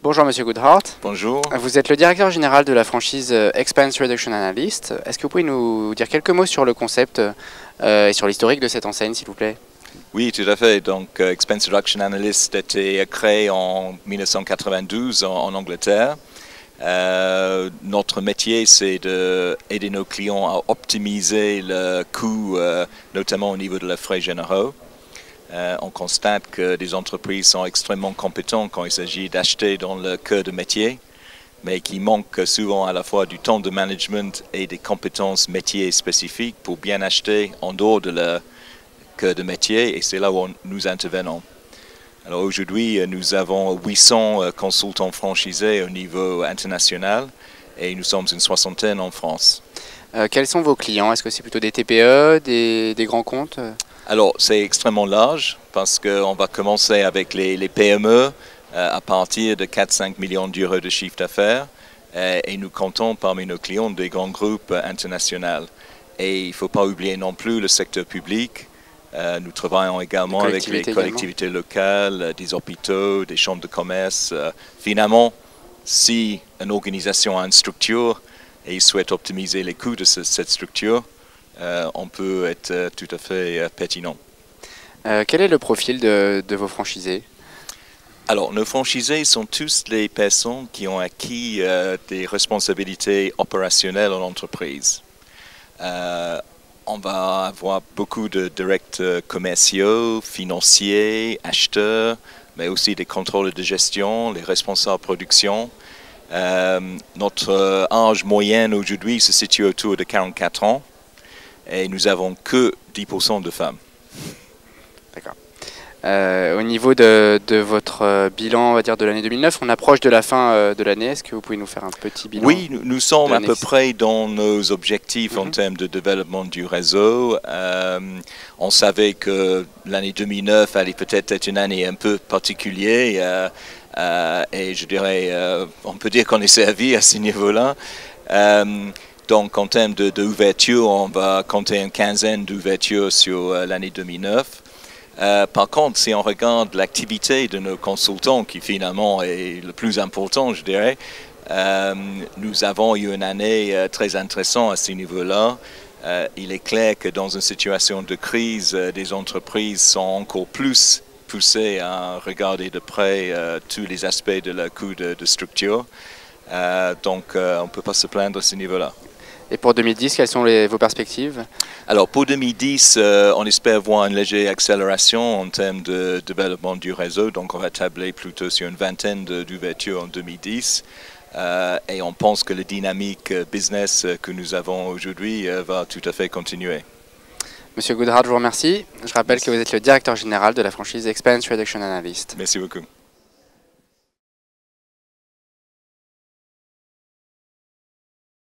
Bonjour Monsieur Goodhart. Bonjour. Vous êtes le directeur général de la franchise Expense Reduction Analyst. Est-ce que vous pouvez nous dire quelques mots sur le concept et sur l'historique de cette enseigne, s'il vous plaît? Oui, tout à fait. Donc, Expense Reduction Analyst a été créé en 1992 en Angleterre. Notre métier, c'est d'aider nos clients à optimiser le coût, notamment au niveau de leurs frais généraux. On constate que des entreprises sont extrêmement compétentes quand il s'agit d'acheter dans le cœur de métier, mais qui manquent souvent à la fois du temps de management et des compétences métiers spécifiques pour bien acheter en dehors de leur cœur de métier, et c'est là où nous intervenons. Alors aujourd'hui, nous avons 800 consultants franchisés au niveau international et nous sommes une soixantaine en France. Quels sont vos clients? Est-ce que c'est plutôt des TPE, des grands comptes? Alors, c'est extrêmement large parce qu'on va commencer avec les PME à partir de 4-5 millions d'euros de chiffre d'affaires et nous comptons parmi nos clients des grands groupes internationaux. Et il ne faut pas oublier non plus le secteur public. Nous travaillons également avec les collectivités locales, des hôpitaux, des chambres de commerce. Finalement, si une organisation a une structure et il souhaite optimiser les coûts de cette structure, on peut être tout à fait pertinent. Quel est le profil de vos franchisés? Alors, nos franchisés sont tous les personnes qui ont acquis des responsabilités opérationnelles en entreprise. On va avoir beaucoup de directeurs commerciaux, financiers, acheteurs, mais aussi des contrôleurs de gestion, les responsables de production. Notre âge moyen aujourd'hui se situe autour de 44 ans. Et nous n'avons que 10% de femmes. D'accord. Au niveau de votre bilan, on va dire de l'année 2009, on approche de la fin de l'année. Est-ce que vous pouvez nous faire un petit bilan? Oui, nous sommes à peu près dans nos objectifs en termes de développement du réseau. On savait que l'année 2009 allait peut-être être une année un peu particulière et je dirais, on peut dire qu'on est servi à ce niveau-là. Donc, en termes d'ouverture, on va compter une quinzaine d'ouvertures sur l'année 2009. Par contre, si on regarde l'activité de nos consultants, qui finalement est le plus important, je dirais, nous avons eu une année très intéressante à ce niveau-là. Il est clair que dans une situation de crise, des entreprises sont encore plus poussées à regarder de près tous les aspects de leur coût de structure. Donc, on ne peut pas se plaindre à ce niveau-là. Et pour 2010, quelles sont vos perspectives? Alors pour 2010, on espère voir une légère accélération en termes de développement du réseau. Donc on va tabler plutôt sur une vingtaine d'ouvertures en 2010. Et on pense que la dynamique business que nous avons aujourd'hui va tout à fait continuer. Monsieur Goodhart, je vous remercie. Je rappelle que vous êtes le directeur général de la franchise Expense Reduction Analyst. Merci beaucoup.